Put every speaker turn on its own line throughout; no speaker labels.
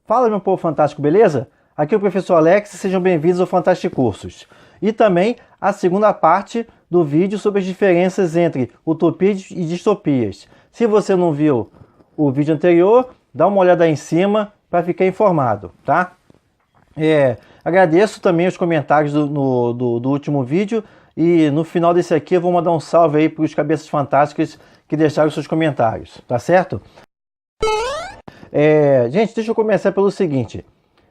Fala, meu povo fantástico, beleza? Aqui é o professor Alex e sejam bem-vindos ao Fantástico Cursos. E também a segunda parte do vídeo sobre as diferenças entre utopias e distopias. Se você não viu o vídeo anterior, dá uma olhada aí em cima para ficar informado, tá? Agradeço também os comentários do último vídeo e no final desse aqui eu vou mandar um salve aí para os cabeças fantásticas que deixaram seus comentários, tá certo? Gente, deixa eu começar pelo seguinte.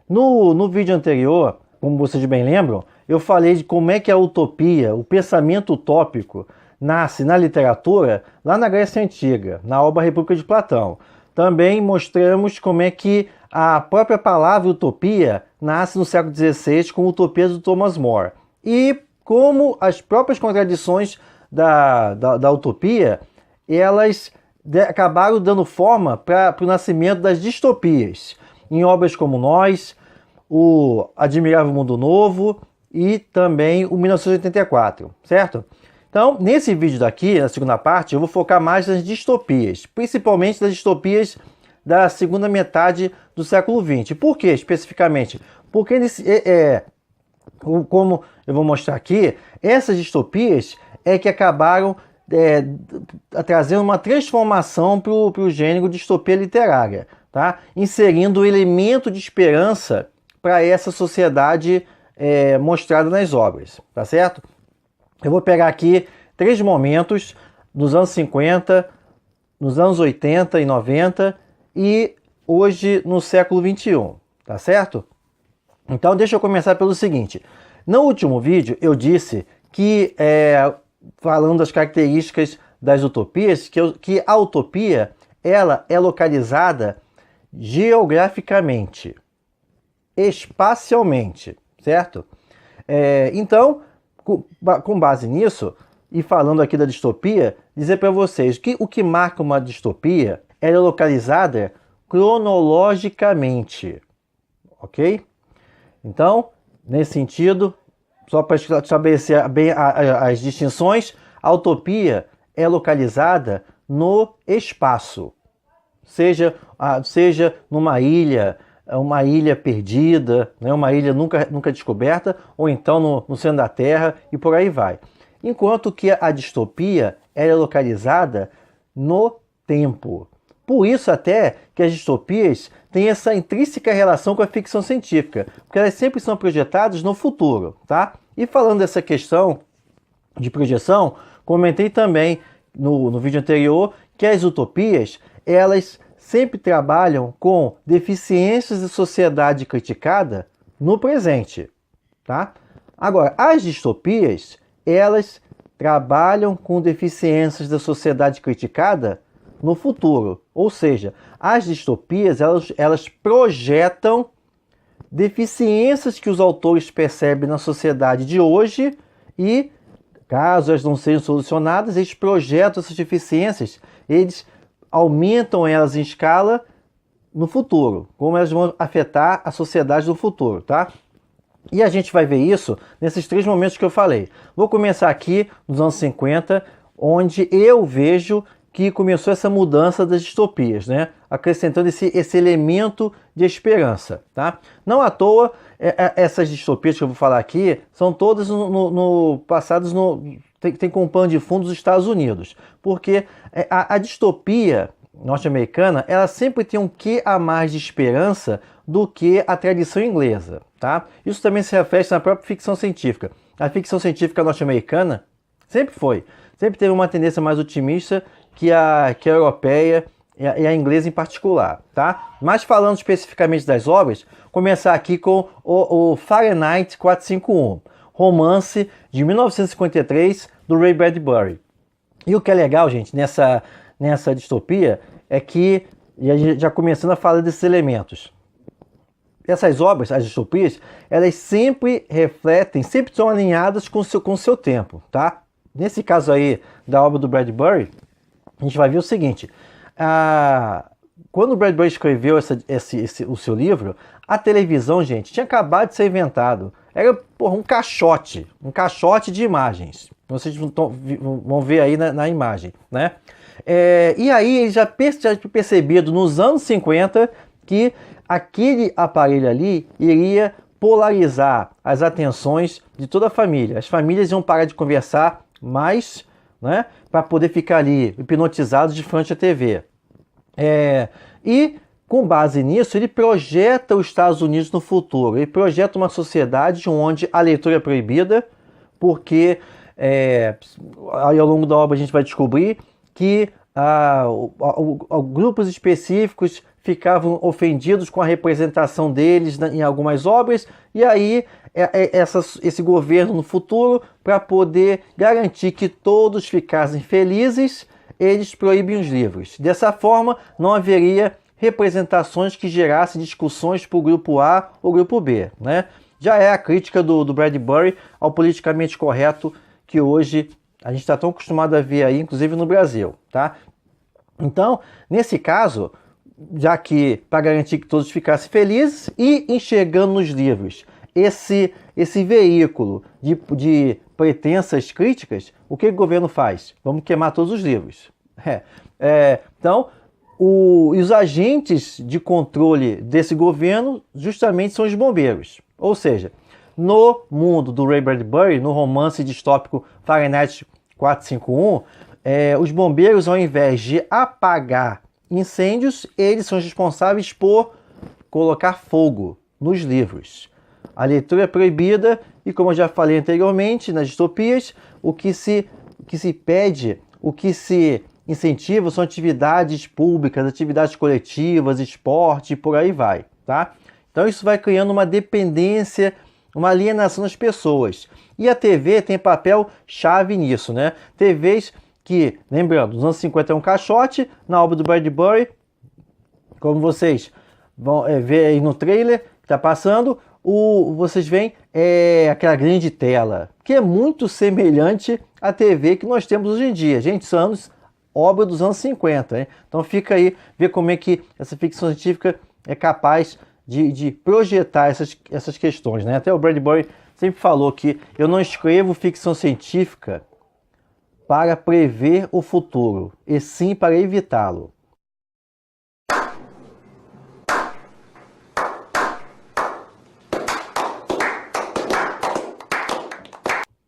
No vídeo anterior, como vocês bem lembram, eu falei de como é que a utopia, o pensamento utópico, nasce na literatura lá na Grécia Antiga, na obra República de Platão. Também mostramos como é que a própria palavra utopia nasce no século XVI com Utopia do Thomas More. E como as próprias contradições da utopia, elas acabaram dando forma para o nascimento das distopias, em obras como Nós, o Admirável Mundo Novo e também o 1984, certo? Então, nesse vídeo daqui, na segunda parte, eu vou focar mais nas distopias, principalmente nas distopias da segunda metade do século XX. Por que, especificamente? Porque, como eu vou mostrar aqui, essas distopias é que acabaram trazendo uma transformação para o gênero distopia literária, tá? Inserindo o elemento de esperança para essa sociedade mostrada nas obras, tá certo? Eu vou pegar aqui 3 momentos nos anos 50, nos anos 80 e 90 e hoje no século 21, tá certo? Então deixa eu começar pelo seguinte. No último vídeo eu disse que, falando das características das utopias, que a utopia ela é localizada geograficamente, espacialmente, certo? Então, com base nisso, e falando aqui da distopia, dizer para vocês que o que marca uma distopia é localizada cronologicamente, ok? Então, nesse sentido, só para estabelecer bem as distinções, a utopia é localizada no espaço, seja numa ilha, uma ilha perdida, né, uma ilha nunca descoberta, ou então no centro da Terra e por aí vai. Enquanto que a distopia é localizada no tempo. Por isso até que as distopias têm essa intrínseca relação com a ficção científica, porque elas sempre são projetadas no futuro, tá? E falando dessa questão de projeção, comentei também no vídeo anterior que as utopias, elas sempre trabalham com deficiências de sociedade criticada no presente, tá? Agora, as distopias, elas trabalham com deficiências da sociedade criticada no futuro. Ou seja, as distopias, elas projetam deficiências que os autores percebem na sociedade de hoje e, caso elas não sejam solucionadas, eles projetam essas deficiências, eles aumentam elas em escala no futuro, como elas vão afetar a sociedade do futuro, tá? E a gente vai ver isso nesses 3 momentos que eu falei. Vou começar aqui nos anos 50, onde eu vejo que começou essa mudança das distopias, né? Acrescentando esse elemento de esperança, tá? Não à toa, essas distopias que eu vou falar aqui são todas passadas tem como pano de fundo os Estados Unidos, porque a distopia norte-americana, ela sempre tem um quê a mais de esperança do que a tradição inglesa, tá? Isso também se reflete na própria ficção científica. A ficção científica norte-americana sempre teve uma tendência mais otimista que a europeia e a inglesa em particular, tá? Mas falando especificamente das obras, começar aqui com o Fahrenheit 451, romance de 1953 do Ray Bradbury. E o que é legal, gente, nessa distopia é que, já começando a falar desses elementos, essas obras, as distopias, elas sempre refletem, sempre são alinhadas com o seu tempo, tá? Nesse caso aí da obra do Bradbury, a gente vai ver o seguinte, quando o Bradbury escreveu o seu livro, a televisão, gente, tinha acabado de ser inventado. Era um caixote de imagens. Vocês vão ver aí na imagem, né? E aí ele já percebido nos anos 50 que aquele aparelho ali iria polarizar as atenções de toda a família. As famílias iam parar de conversar mais, né, para poder ficar ali hipnotizados de frente à TV. E com base nisso, ele projeta os Estados Unidos no futuro. Ele projeta uma sociedade onde a leitura é proibida, porque aí ao longo da obra a gente vai descobrir que grupos específicos ficavam ofendidos com a representação deles em algumas obras, e aí esse governo no futuro, para poder garantir que todos ficassem felizes, eles proíbem os livros. Dessa forma, não haveria representações que gerassem discussões para o grupo A ou grupo B, né? Já é a crítica do Bradbury ao politicamente correto que hoje a gente está tão acostumado a ver aí, inclusive no Brasil, tá? Então, nesse caso, já que para garantir que todos ficassem felizes e enxergando nos livros esse veículo de pretensas críticas, o que o governo faz? Vamos queimar todos os livros. Então, os agentes de controle desse governo justamente são os bombeiros. Ou seja, no mundo do Ray Bradbury, no romance distópico Fahrenheit 451, os bombeiros, ao invés de apagar incêndios, eles são responsáveis por colocar fogo nos livros. A leitura é proibida e, como eu já falei anteriormente, nas distopias, o que se pede, o que se incentiva são atividades públicas, atividades coletivas, esporte e por aí vai, tá? Então isso vai criando uma dependência, uma alienação das pessoas. E a TV tem papel chave nisso, né? TVs que, lembrando, nos anos 50 é um caixote, na obra do Bradbury, como vocês vão ver aí no trailer que está passando, vocês veem aquela grande tela, que é muito semelhante à TV que nós temos hoje em dia. Gente, são obra dos anos 50, hein? Então fica aí, ver como é que essa ficção científica é capaz de projetar essas questões, né? Até o Bradbury sempre falou que eu não escrevo ficção científica para prever o futuro, e sim para evitá-lo.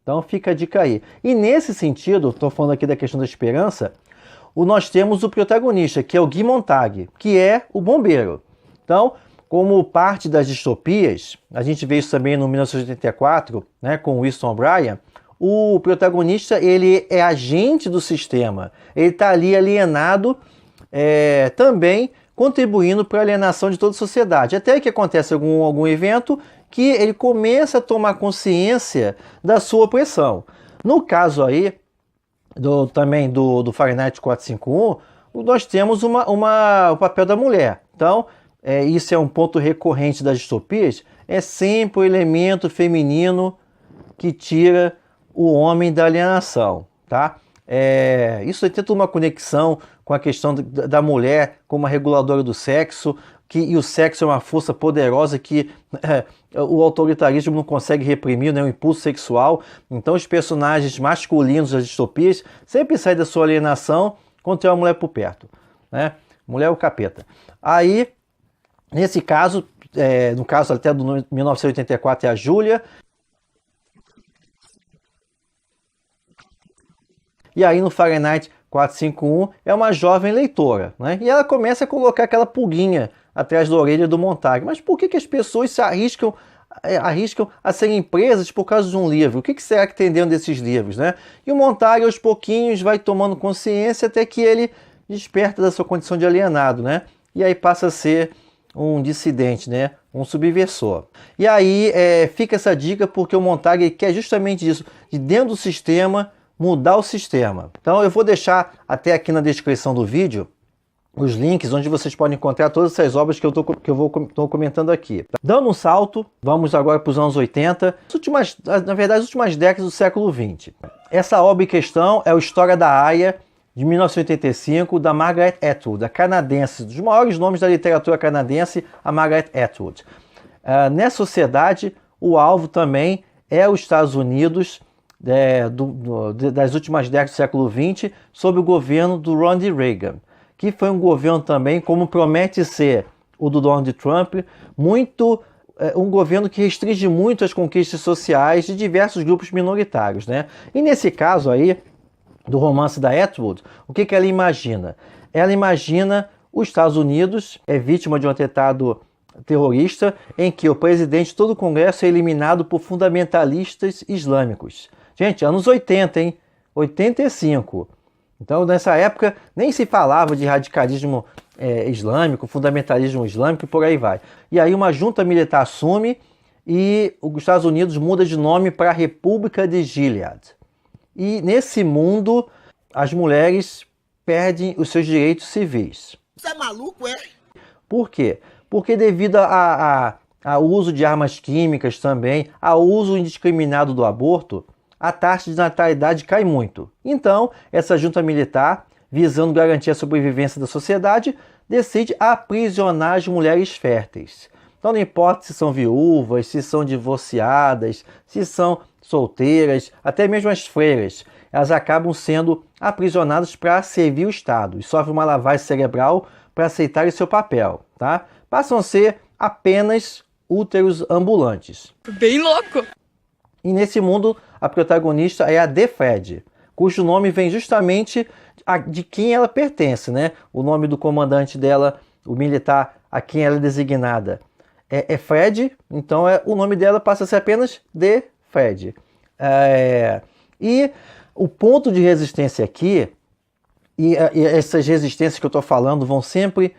Então fica a dica aí. E nesse sentido, estou falando aqui da questão da esperança, nós temos o protagonista, que é o Guy Montag, que é o bombeiro. Então, como parte das distopias, a gente vê isso também no 1984, né, com Winston O'Brien, o protagonista ele é agente do sistema, ele está ali alienado, também contribuindo para a alienação de toda a sociedade. Até que acontece algum evento que ele começa a tomar consciência da sua opressão. No caso aí, também do Fahrenheit 451, nós temos o papel da mulher. Então, isso é um ponto recorrente das distopias, é sempre o elemento feminino que tira o homem da alienação, tá? Isso tem toda uma conexão com a questão da mulher como uma reguladora do sexo, e o sexo é uma força poderosa que o autoritarismo não consegue reprimir, né, o impulso sexual. Então os personagens masculinos das distopias sempre saem da sua alienação quando tem uma mulher por perto, né? Mulher é o capeta. Aí, nesse caso, no caso até do 1984 é a Júlia. E aí no Fahrenheit 451 é uma jovem leitora, né? E ela começa a colocar aquela pulguinha atrás da orelha do Montag. Mas por que as pessoas se arriscam a serem presas por causa de um livro? O que será que tem dentro desses livros, né? E o Montag aos pouquinhos vai tomando consciência até que ele desperta da sua condição de alienado, né? E aí passa a ser um dissidente, né? Um subversor. E aí fica essa dica porque o Montag quer justamente isso, de dentro do sistema mudar o sistema. Então eu vou deixar até aqui na descrição do vídeo os links onde vocês podem encontrar todas essas obras que eu estou comentando aqui. Dando um salto, vamos agora para os anos 80, na verdade as últimas décadas do século 20. Essa obra em questão é o História da Aya, de 1985, da Margaret Atwood, a canadense, dos maiores nomes da literatura canadense, a Margaret Atwood. Nessa sociedade, o alvo também é os Estados Unidos, das últimas décadas do século XX, sob o governo do Ronald Reagan, que foi um governo também, como promete ser o do Donald Trump, um governo que restringe muito as conquistas sociais de diversos grupos minoritários, né? E nesse caso aí, do romance da Atwood, o que ela imagina? Ela imagina os Estados Unidos vítima de um atentado terrorista em que o presidente de todo o Congresso é eliminado por fundamentalistas islâmicos. Gente, anos 80, hein? 85. Então, nessa época, nem se falava de radicalismo islâmico, fundamentalismo islâmico e por aí vai. E aí uma junta militar assume e os Estados Unidos muda de nome para a República de Gilead. E nesse mundo, as mulheres perdem os seus direitos civis.
Você é maluco, é?
Por quê? Porque devido ao uso de armas químicas também, ao uso indiscriminado do aborto, a taxa de natalidade cai muito. Então, essa junta militar, visando garantir a sobrevivência da sociedade, decide aprisionar as mulheres férteis. Então não importa se são viúvas, se são divorciadas, se são solteiras, até mesmo as freiras, elas acabam sendo aprisionadas para servir o Estado e sofrem uma lavagem cerebral para aceitarem seu papel, tá? Passam a ser apenas úteros ambulantes.
Bem louco!
E nesse mundo, a protagonista é a Defred, cujo nome vem justamente de quem ela pertence, né? O nome do comandante dela, o militar a quem ela é designada, é Fred, então o nome dela passa a ser apenas Defred. E o ponto de resistência aqui, e essas resistências que eu estou falando vão sempre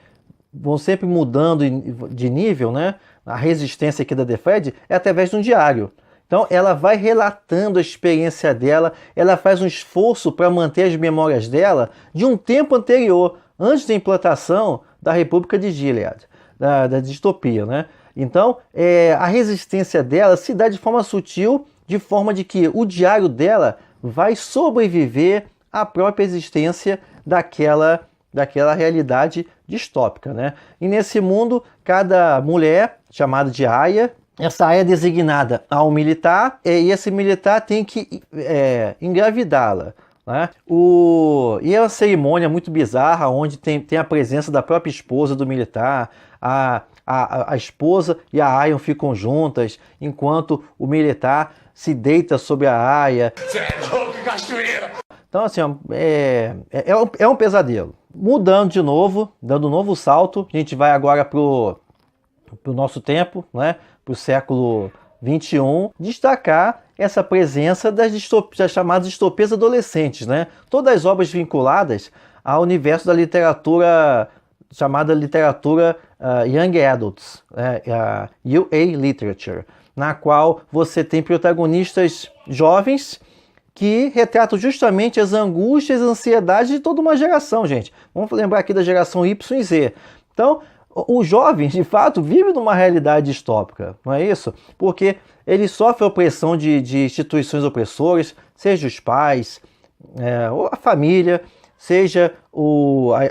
mudando de nível, né? A resistência aqui da Defred é através de um diário. Então ela vai relatando a experiência dela, ela faz um esforço para manter as memórias dela de um tempo anterior, antes da implantação da República de Gilead, da distopia, né? Então a resistência dela se dá de forma sutil, de forma de que o diário dela vai sobreviver à própria existência daquela realidade distópica, né? E nesse mundo, cada mulher, chamada de Aya, essa Aya é designada a um militar e esse militar tem que engravidá-la, né? E é uma cerimônia muito bizarra, onde tem a presença da própria esposa do militar, a esposa e a Aya ficam juntas, enquanto o militar se deita sobre a Aya. Você é louco, cachoeira! Então, assim, é um pesadelo. Mudando de novo, dando um novo salto, a gente vai agora pro nosso tempo, né? Para o século XXI, destacar essa presença das chamadas distopias adolescentes, né? Todas as obras vinculadas ao universo da literatura, chamada literatura Young Adults, UA Literature, na qual você tem protagonistas jovens que retratam justamente as angústias e ansiedades de toda uma geração, gente. Vamos lembrar aqui da geração Y e Z. Então, os jovens, de fato, vivem numa realidade distópica, não é isso? Porque eles sofrem opressão de instituições opressoras, seja os pais, ou a família, seja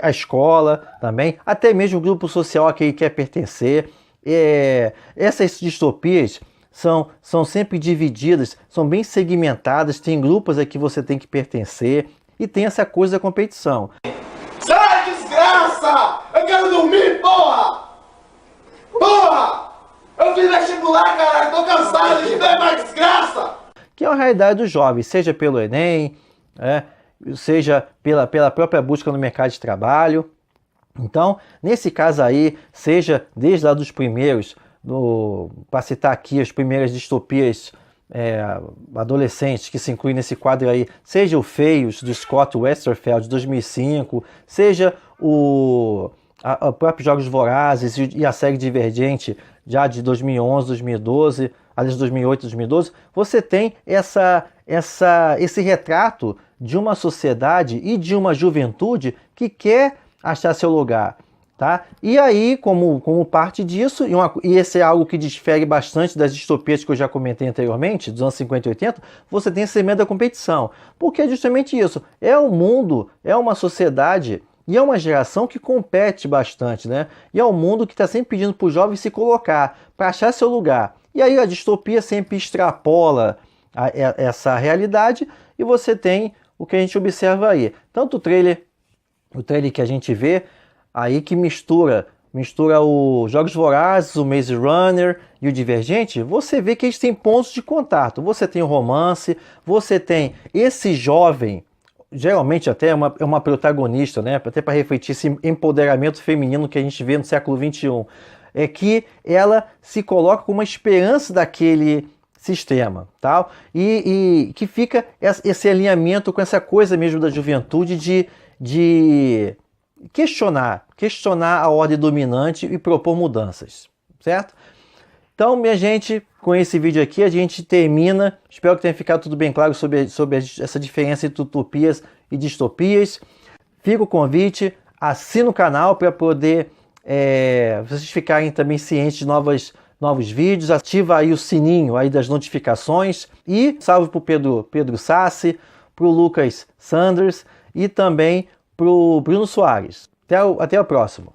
a escola também, até mesmo o grupo social a que ele quer pertencer. Essas distopias são sempre divididas, são bem segmentadas, tem grupos a que você tem que pertencer e tem essa coisa da competição.
Sai, desgraça! Eu quero dormir, porra! Porra! Eu fiz vestibular, caralho, tô cansado de ver mais desgraça!
Que é a realidade dos jovens, seja pelo Enem, seja pela própria busca no mercado de trabalho. Então, nesse caso aí, seja desde lá dos primeiros, para citar aqui as primeiras distopias adolescentes que se incluem nesse quadro aí, seja o Feios, do Scott Westerfeld, de 2005, seja o próprio Jogos Vorazes e a série Divergente, já de 2011, 2012, aliás, 2008, 2012, você tem esse retrato de uma sociedade e de uma juventude que quer achar seu lugar. Tá? E aí, como parte disso, e esse é algo que difere bastante das distopias que eu já comentei anteriormente, dos anos 50 e 80, você tem esse elemento da competição. Porque é justamente isso. É um mundo, é uma sociedade e é uma geração que compete bastante, né? E é um mundo que está sempre pedindo para os jovens se colocar, para achar seu lugar. E aí a distopia sempre extrapola essa realidade e você tem o que a gente observa aí. Tanto o trailer que a gente vê, aí que mistura mistura os Jogos Vorazes, o Maze Runner e o Divergente, você vê que eles têm pontos de contato. Você tem o romance, você tem esse jovem, geralmente até é uma protagonista, né? Até para refletir esse empoderamento feminino que a gente vê no século XXI, é que ela se coloca como uma esperança daquele sistema, tal, e que fica esse alinhamento com essa coisa mesmo da juventude de questionar a ordem dominante e propor mudanças, certo? Então, minha gente, com esse vídeo aqui a gente termina. Espero que tenha ficado tudo bem claro sobre essa diferença entre utopias e distopias. Fica o convite, assina o canal para poder vocês ficarem também cientes de novos vídeos. Ativa aí o sininho aí das notificações. E salve para o Pedro Sassi, para o Lucas Sanders e também para o Bruno Soares. Até o próximo.